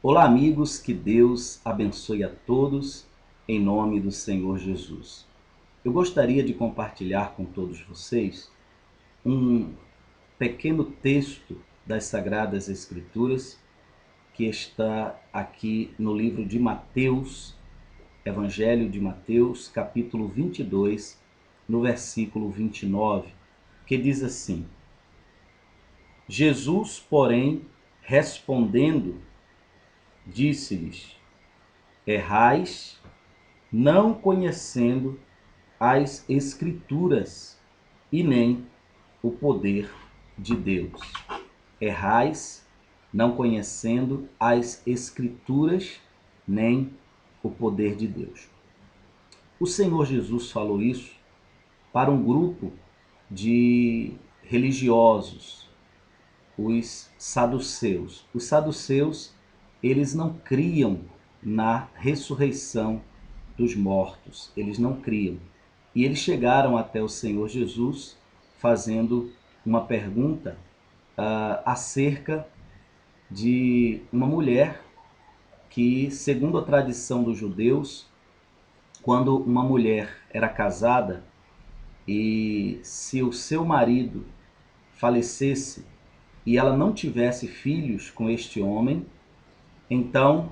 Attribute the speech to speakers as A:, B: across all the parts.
A: Olá, amigos, que Deus abençoe a todos, em nome do Senhor Jesus. Eu gostaria de compartilhar com todos vocês um pequeno texto das Sagradas Escrituras que está aqui no livro de Mateus, Evangelho de Mateus, capítulo 22, no versículo 29, que diz assim: Jesus, porém, respondendo, disse-lhes: Errais, não conhecendo as Escrituras e nem o poder de Deus. Errais, não conhecendo as Escrituras nem o poder de Deus. O Senhor Jesus falou isso para um grupo de religiosos, os saduceus. Os saduceus, eles não criam na ressurreição dos mortos, eles não criam. E eles chegaram até o Senhor Jesus fazendo uma pergunta acerca de uma mulher que, segundo a tradição dos judeus, quando uma mulher era casada e se o seu marido falecesse e ela não tivesse filhos com este homem, então,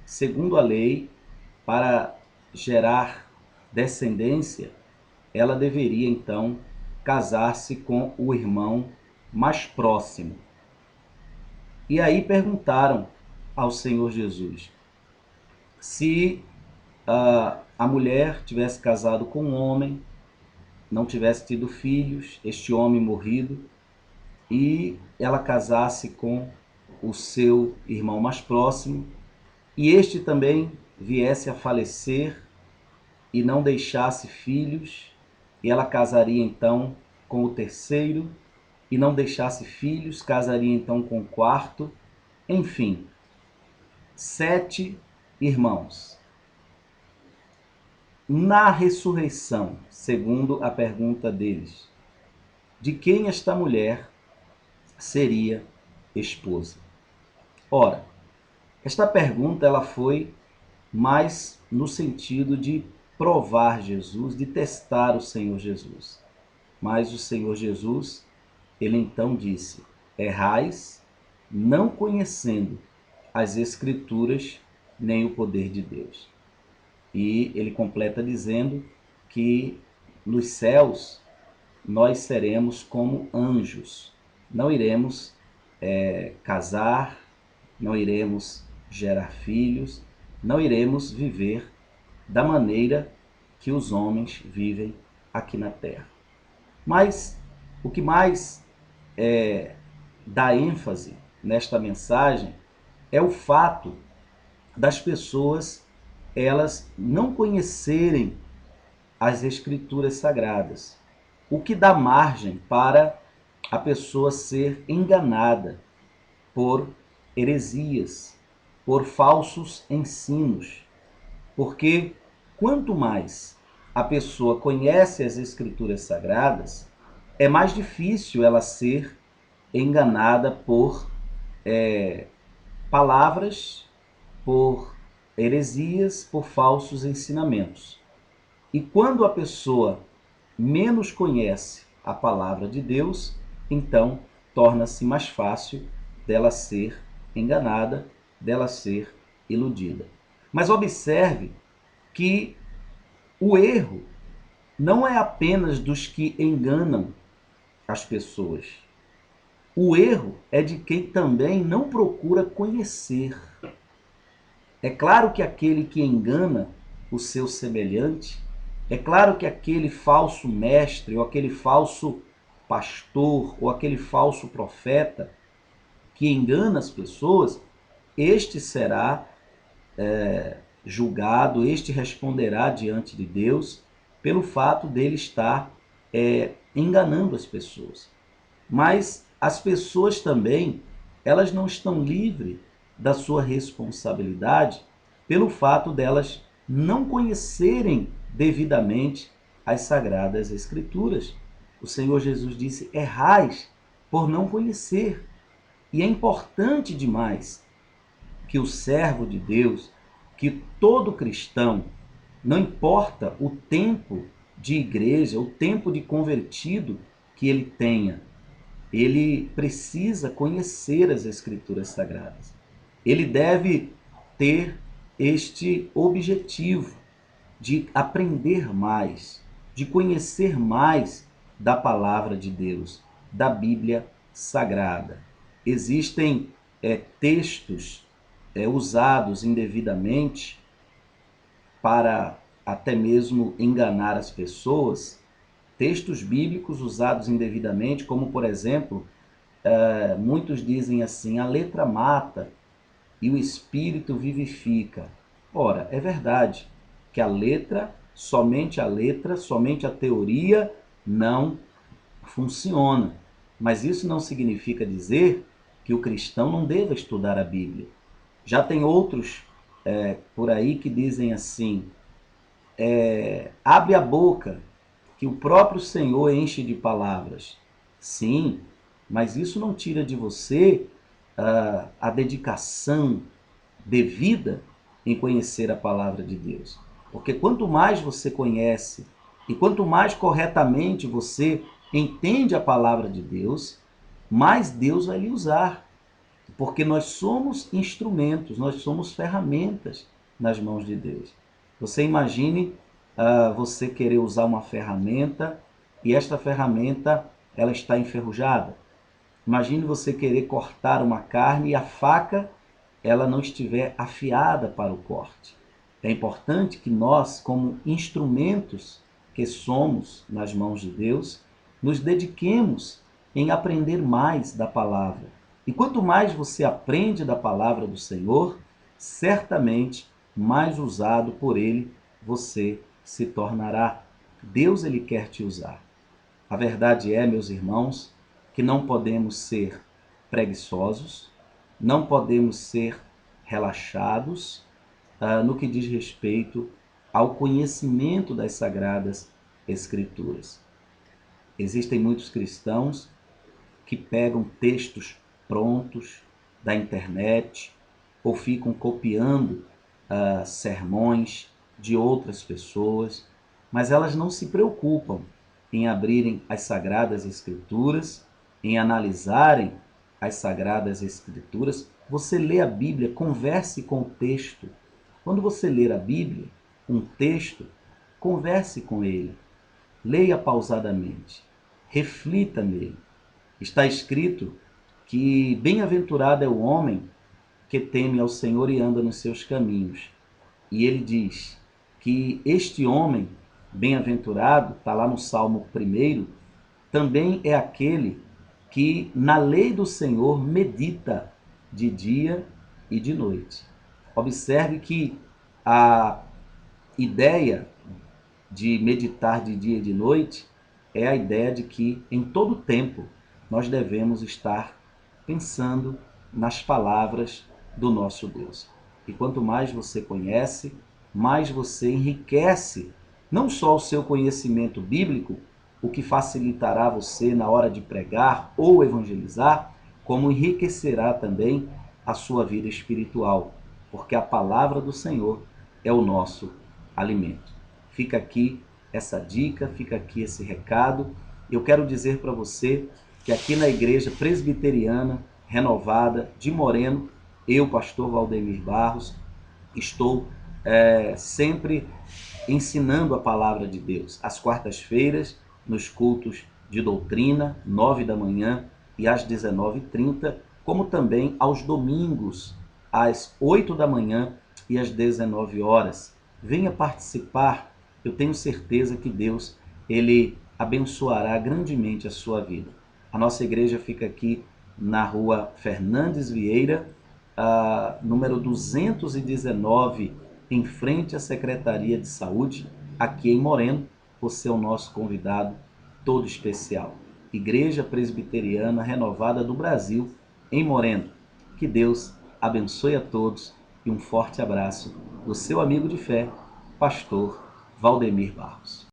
A: segundo a lei, para gerar descendência, ela deveria então casar-se com o irmão mais próximo. E aí perguntaram ao Senhor Jesus se a mulher tivesse casado com um homem, não tivesse tido filhos, este homem morrido, e ela casasse com o seu irmão mais próximo, e este também viesse a falecer e não deixasse filhos, e ela casaria então com o terceiro, e não deixasse filhos, casaria então com o quarto, enfim, 7 irmãos. Na ressurreição, segundo a pergunta deles, de quem esta mulher seria esposa? Ora, esta pergunta ela foi mais no sentido de provar Jesus, de testar o Senhor Jesus. Mas o Senhor Jesus, ele então disse: Errais, não conhecendo as Escrituras nem o poder de Deus. E ele completa dizendo que nos céus nós seremos como anjos. Não iremos casar, não iremos gerar filhos, não iremos viver da maneira que os homens vivem aqui na terra. Mas o que mais dá ênfase nesta mensagem é o fato das pessoas elas não conhecerem as Escrituras Sagradas, o que dá margem para a pessoa ser enganada por heresias, por falsos ensinos. Porque quanto mais a pessoa conhece as Escrituras Sagradas, é mais difícil ela ser enganada por palavras, por heresias, por falsos ensinamentos. E quando a pessoa menos conhece a palavra de Deus, então torna-se mais fácil dela ser enganada, dela ser iludida. Mas observe que o erro não é apenas dos que enganam as pessoas. O erro é de quem também não procura conhecer. É claro que aquele que engana o seu semelhante, é claro que aquele falso mestre, ou aquele falso pastor, ou aquele falso profeta que engana as pessoas, este será julgado, este responderá diante de Deus pelo fato dele estar enganando as pessoas. Mas as pessoas também, elas não estão livres da sua responsabilidade pelo fato delas não conhecerem devidamente as Sagradas Escrituras. O Senhor Jesus disse: errais por não conhecer. E é importante demais que o servo de Deus, que todo cristão, não importa o tempo de igreja, o tempo de convertido que ele tenha, ele precisa conhecer as Escrituras Sagradas. Ele deve ter este objetivo de aprender mais, de conhecer mais da palavra de Deus, da Bíblia Sagrada. Existem textos usados indevidamente para até mesmo enganar as pessoas, textos bíblicos usados indevidamente, como por exemplo, muitos dizem assim: a letra mata e o espírito vivifica. Ora, é verdade que a letra, somente a teoria não funciona. Mas isso não significa dizer que o cristão não deva estudar a Bíblia. Já tem outros por aí que dizem assim: abre a boca, que o próprio Senhor enche de palavras. Sim, mas isso não tira de você a dedicação devida em conhecer a palavra de Deus. Porque quanto mais você conhece e quanto mais corretamente você entende a palavra de Deus, mais Deus vai lhe usar. Porque nós somos instrumentos, nós somos ferramentas nas mãos de Deus. Você imagine você querer usar uma ferramenta e esta ferramenta ela está enferrujada. Imagine você querer cortar uma carne e a faca ela não estiver afiada para o corte. É importante que nós, como instrumentos que somos nas mãos de Deus, nos dediquemos em aprender mais da palavra. E quanto mais você aprende da palavra do Senhor, certamente mais usado por Ele você se tornará. Deus ele quer te usar. A verdade é, meus irmãos, que não podemos ser preguiçosos, não podemos ser relaxados no que diz respeito ao conhecimento das Sagradas Escrituras. Existem muitos cristãos que pegam textos prontos da internet ou ficam copiando sermões de outras pessoas, mas elas não se preocupam em abrirem as Sagradas Escrituras, em analisarem as Sagradas Escrituras. Você lê a Bíblia, converse com o texto. Quando você ler a Bíblia, um texto, converse com ele. Leia pausadamente. Reflita nele. Está escrito que bem-aventurado é o homem que teme ao Senhor e anda nos seus caminhos. E ele diz que este homem bem-aventurado, está lá no Salmo 1, também é aquele que na lei do Senhor medita de dia e de noite. Observe que a ideia de meditar de dia e de noite é a ideia de que em todo tempo nós devemos estar pensando nas palavras do nosso Deus. E quanto mais você conhece, mais você enriquece não só o seu conhecimento bíblico, o que facilitará você na hora de pregar ou evangelizar, como enriquecerá também a sua vida espiritual, porque a palavra do Senhor é o nosso alimento. Fica aqui essa dica, fica aqui esse recado. Eu quero dizer para você que aqui na Igreja Presbiteriana Renovada de Moreno, eu, pastor Valdemir Barros, estou sempre ensinando a palavra de Deus. Às quartas-feiras, nos cultos de doutrina, 9 da manhã e às 19h30, como também aos domingos, às 8 da manhã e às 19 horas. Venha participar, eu tenho certeza que Deus ele abençoará grandemente a sua vida. A nossa igreja fica aqui na rua Fernandes Vieira, número 219, em frente à Secretaria de Saúde, aqui em Moreno. Você é o nosso convidado todo especial. Igreja Presbiteriana Renovada do Brasil, em Moreno. Que Deus abençoe a todos e um forte abraço do seu amigo de fé, pastor Valdemir Barros.